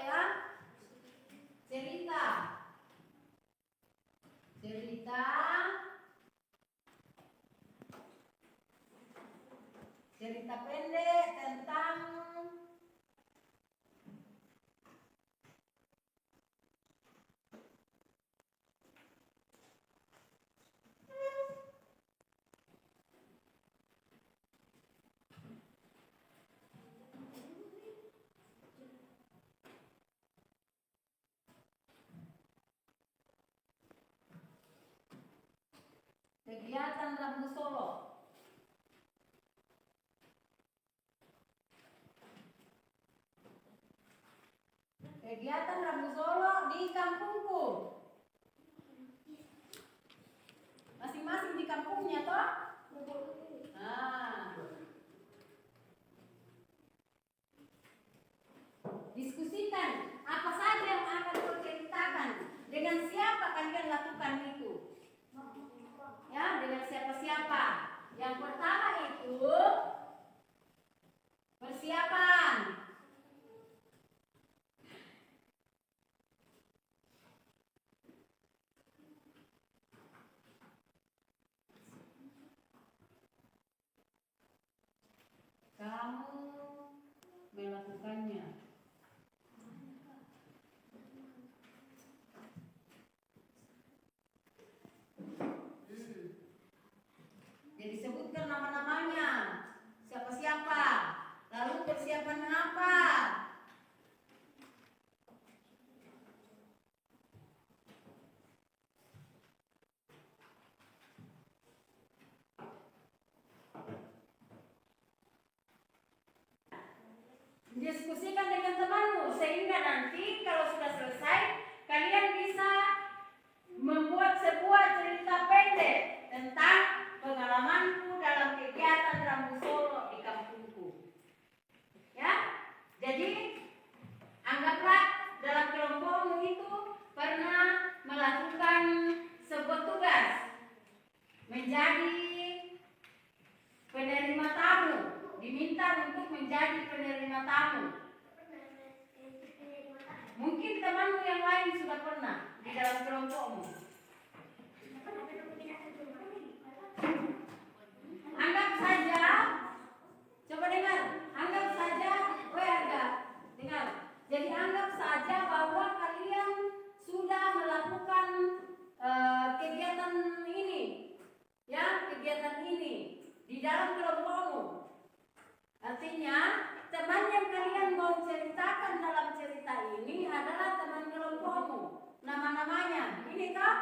ya? Cerita. Cerita. Cerita pendek tentang kegiatan Rambu Solo. Kegiatan Rambu Solo di kampungku. Masing-masing di kampungnya toh? Nah. Diskusikan apa saja yang akan kau ceritakan. Dengan siapa kalian lakukan itu? Ya, dengan siapa-siapa. Yang pertama itu persiapan. Kamu melakukannya. Jadi sebutkan nama-namanya. Siapa-siapa. Lalu persiapan apa? Diskusikan dengan temanmu sehingga nanti kalau sudah selesai kalian bisa membuat sebuah cerita pendek tentang pengalamanku dalam kegiatan Rambu Solo di kampungku. Ya, jadi anggaplah dalam kelompokmu itu pernah melakukan sebuah tugas menjadi penerima tamu, diminta untuk menjadi penerima tamu. Mungkin temanmu yang lain sudah pernah di dalam kelompokmu. Anggap saja, coba dengar, anggap saja, dengar. Jadi anggap saja bahwa kalian sudah melakukan kegiatan ini, ya, kegiatan ini di dalam kelompokmu. Artinya teman yang kalian mau ceritakan dalam cerita ini adalah teman kelompokmu. Nama-namanya ini toh,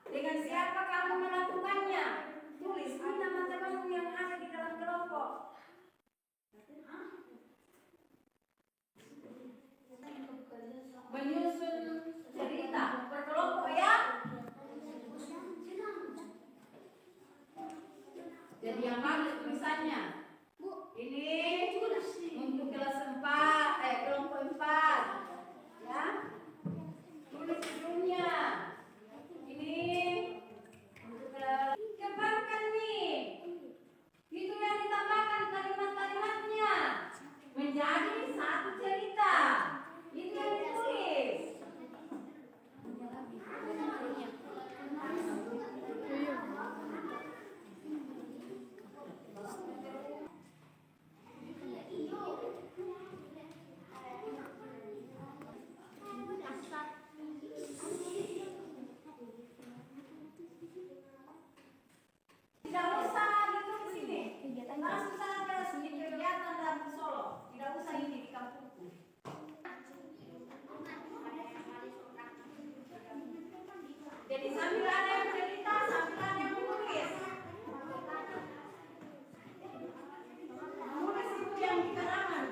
dengan siapa kamu melakukannya. Tulis ini nama temanmu yang ada di dalam kelompok. Menyusun cerita berkelompok ya. Jadi yang bagus tulisannya. Ini untuk kelas 4, kelompok 4. Ya. Tulis sebelumnya. Ini untuk kembangkan nih. Itu yang ditambahkan kalimat-kalimatnya menjadi satu cerita. Itu yang ditulis. Tidak usah ditulis ini. Langsung saja di kegiatan Rambu Solo. Tidak usah ini di kampungku. Jadi sambil ada yang cerita, sambil ada yang menulis. Menulis itu yang di karangan.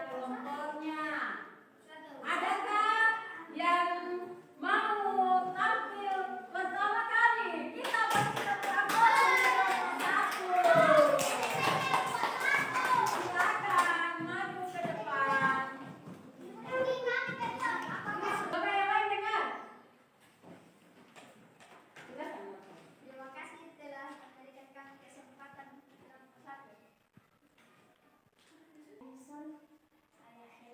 kelompoknya. Adakah yang mau tampil pertama kali? Kita bersiap satu. Silakan maju ke depan. Coba yang lain dengar. Silakan. Terima kasih telah memberikan kami kesempatan dalam satu. Saya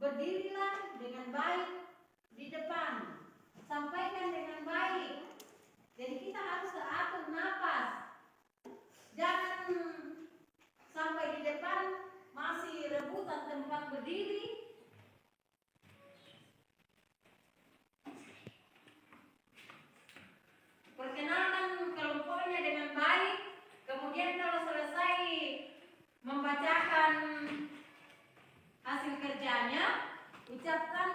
Berdirilah dengan baik di depan. Sampaikan dengan baik. Jadi kita harus atur napas. Jangan sampai di depan masih rebutan tempat berdiri. Perkenalkan kelompoknya dengan baik. Kemudian kalau selesai membacakan hasil kerjanya, ucapkan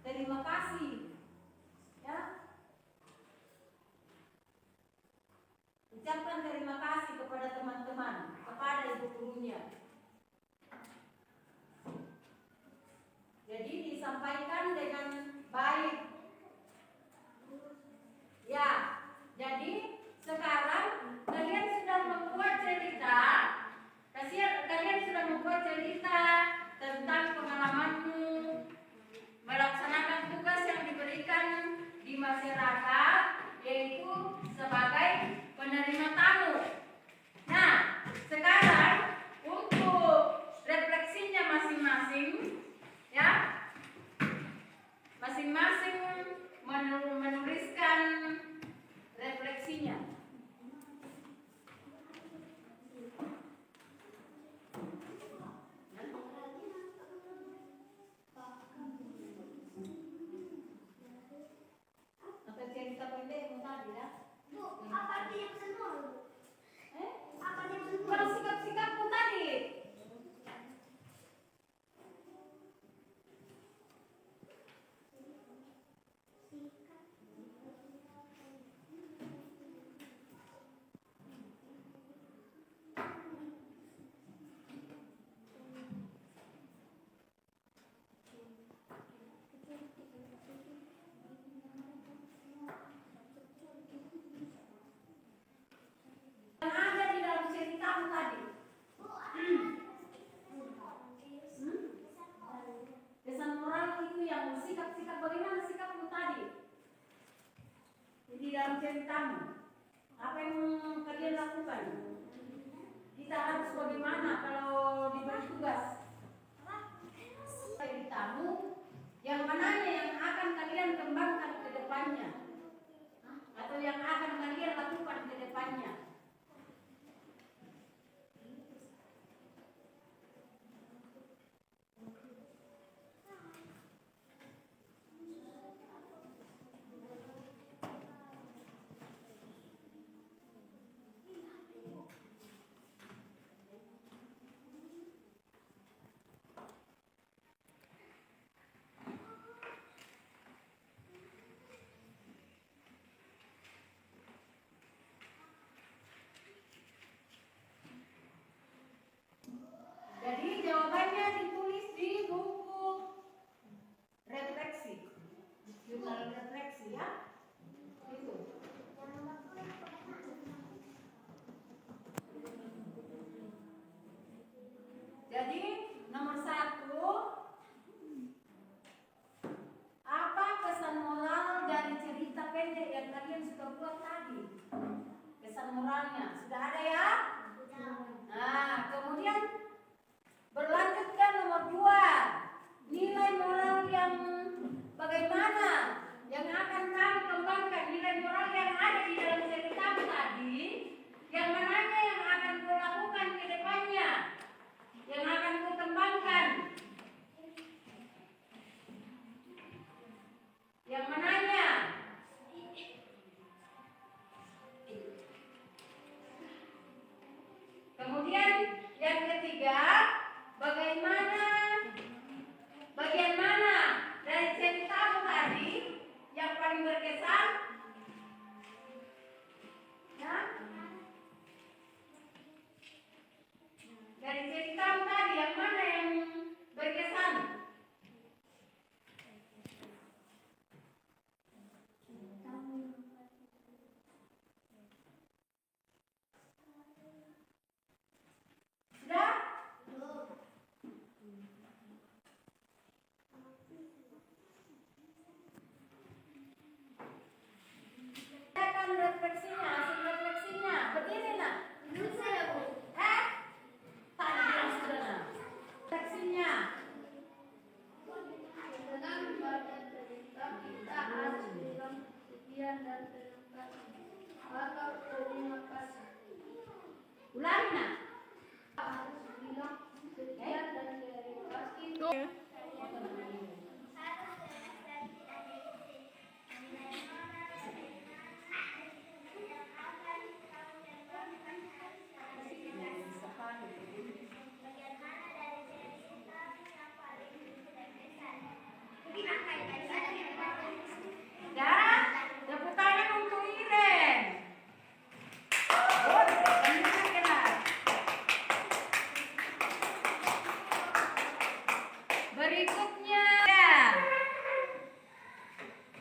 terima kasih. Ya. Ucapkan terima kasih kepada teman-teman, kepada ibu gurunya. Jadi disampaikan dengan baik. Ya, jadi sekarang kalian sudah membuat cerita. Kalian sudah membuat cerita tentang pengalamanmu melaksanakan tugas yang diberikan di masyarakat, yaitu sebagai penerima tamu. Nah, sekarang untuk refleksinya masing-masing, ya, masing-masing menuliskan refleksinya. Atau cerita pendek tadi ya? Bu, apa artinya semua, Bu? Apa artinya semua? Kalau sikap-sikapmu tadi. Yang ada di dalam ceritamu tadi. Kesan moral itu yang sikap-sikap, bagaimana sikapmu tadi di dalam ceritamu. Apa yang kalian lakukan? Kita harus bagaimana kalau diberi tugas? Jadi tamu yang mananya yang akan kalian kembangkan ke depannya, atau yang akan kalian lakukan ke depannya. Jadi jawabannya ditulis di buku refleksi, jurnal refleksi ya. Itu. Jadi nomor 1, apa kesan moral dari cerita pendek yang kalian sudah buat tadi? Kesan moralnya sudah ada ya? Nah, kemudian berlanjut ke nomor Dan tepuk tangan untuk Iren. Oh, keren. Berikutnya.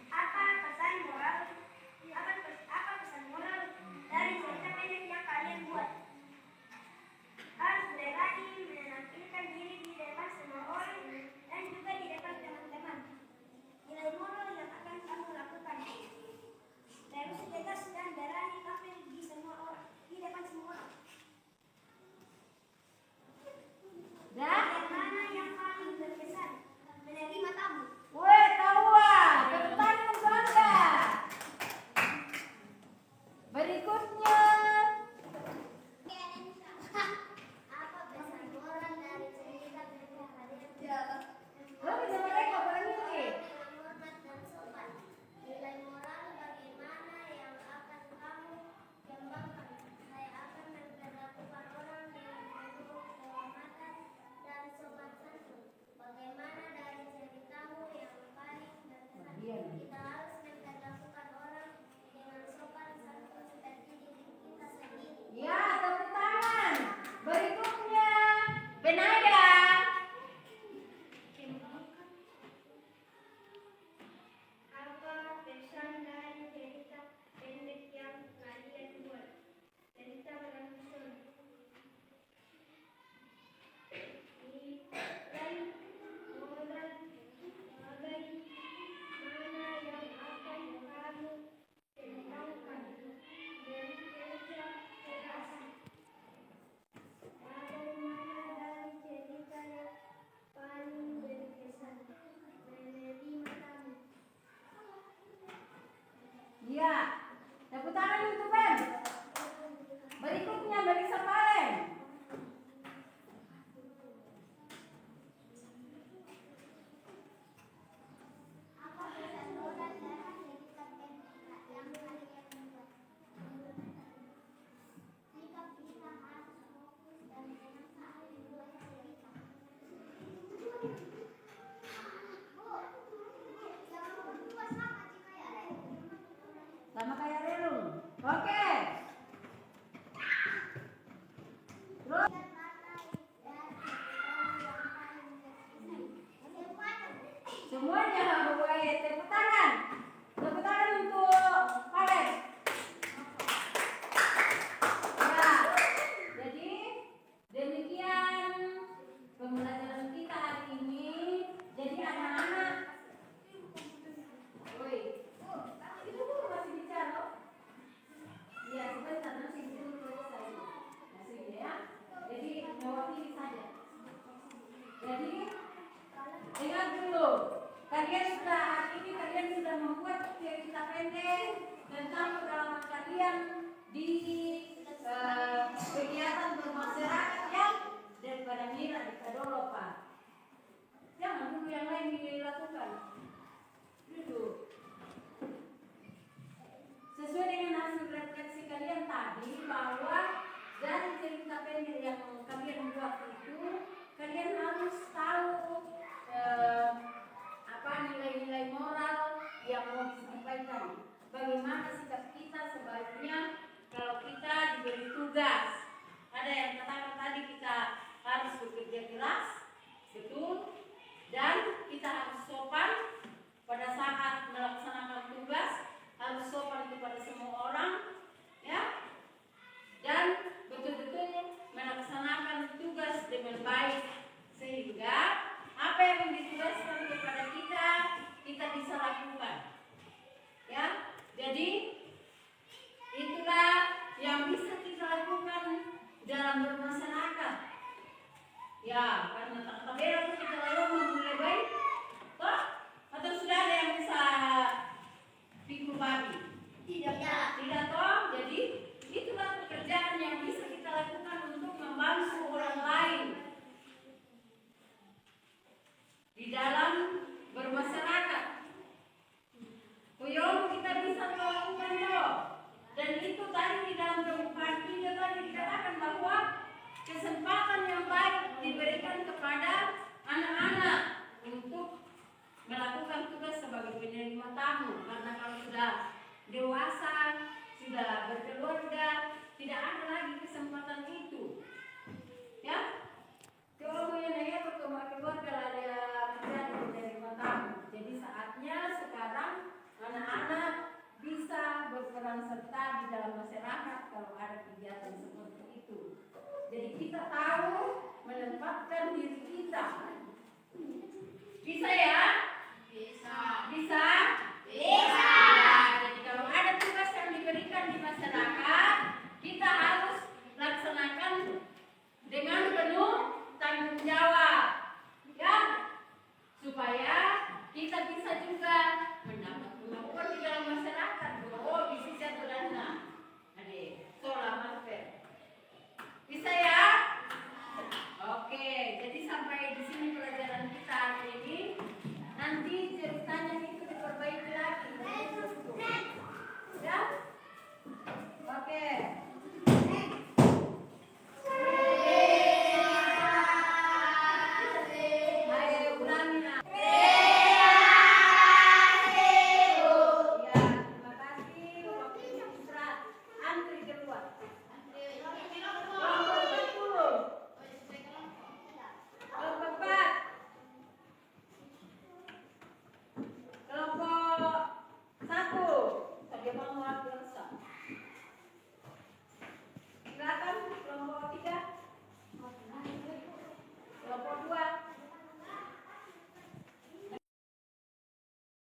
Apa pesan moral dari cerita pendek yang kalian buat? Harus berani menampilkan diri di depan semua orang dan juga di depan teman-teman. Nilai moral yang akan kamu lakukan. Terus tegas dan berani tampil di semua orang, di depan semua orang. Dan Bagaimana yang paling berkesan? Menerima tamu. weh, tawa. Tepuk tangan untuk Anda. Berikutnya. Apa pesan moral dari cerita pendek kalian? Lo bisa mereka berani. Hormat dan sopan. Nilai moral bagaimana yang akan kamu kembangkan? Saya akan memperlakukan orang dengan penuh kehormatan dan sopan santun. Bagaimana dari ceritamu yang paling berkesan? Kita harus memperlakukan orang dengan sopan santun seperti diri kita sendiri. Ya, tepuk tangan. Berikutnya. Benaya. Apa pesan dari cerita pendek yang kalian buat? Cerita langsung. Nilai moral bagaimana yang akan kamu kembangkan? Bekerja keras. Bagaimana dari cerita yang paling berkesan? Menerima tamu. Ya, tepuk tangan untuk Ben. Berikutnya Melisa Palen. Apa pesan moral dari cerita pendek yang kalian buat? Sikap kita harus fokus dan tenang saat membuat cerita. Jangan berdua sama jika ya. Sama kayak Relung. Oke. Terus semuanya boleh tepuk tangan. Tepuk tangan untuk Palen. Ya, jadi demikian pembelajaran kita hari ini. Jadi anak-anak, woi, itu dulu masih bicara. Iya, sebentar nanti dulu selesai. Masih ya. Jadi mewakili saja. Jadi ingat dulu, kalian sudah membuat cerita pendek tentang pengalaman kalian di kegiatan bermasyarakat yang daripada Mira di Kadolopa. Jangan dulu yang lain dilakukan. Duduk. Sesuai dengan hasil refleksi kalian tadi bahwa dari cerita pendek yang kalian buat itu, kalian harus tahu nilai-nilai moral yang mau disampaikan. Bagaimana sikap kita sebaiknya kalau kita diberi tugas. Ada yang katakan tadi kita harus bekerja keras, betul, dan kita harus sopan pada saat melaksanakan tugas, harus sopan kepada semua orang, ya, dan betul-betul melaksanakan tugas dengan baik sehingga apa yang ditugaskan kepada kita bisa lakukan, ya. Jadi itulah yang bisa kita lakukan dalam bermasyarakat, ya, karena tak tabela itu kita lalu mulai baik, toh? Atau sudah ada yang bisa pikul babi? Tidak toh. Jadi itulah pekerjaan yang bisa kita lakukan untuk membantu orang lain. menerima tamu. Karena kalau sudah dewasa, sudah berkeluarga, tidak ada lagi kesempatan itu. Ya, kalau mengenai keluarga ada menjadi menerima tamu. Jadi saatnya sekarang anak-anak bisa berperan serta di dalam masyarakat kalau ada kegiatan seperti itu. Jadi kita tahu menempatkan diri kita. Bisa ya? Bisa. Bisa? Bisa. Jadi kalau ada tugas yang diberikan di masyarakat, kita harus laksanakan dengan penuh tanggung jawab. Ya? Supaya kita bisa juga mendapat pengakuan di dalam masyarakat. Oh, bisa sederhana. Adik, selamat. Bisa ya? Oke, jadi sampai di sini pelajaran kita hari ini. Nanti ceritanya itu diperbaiki lagi.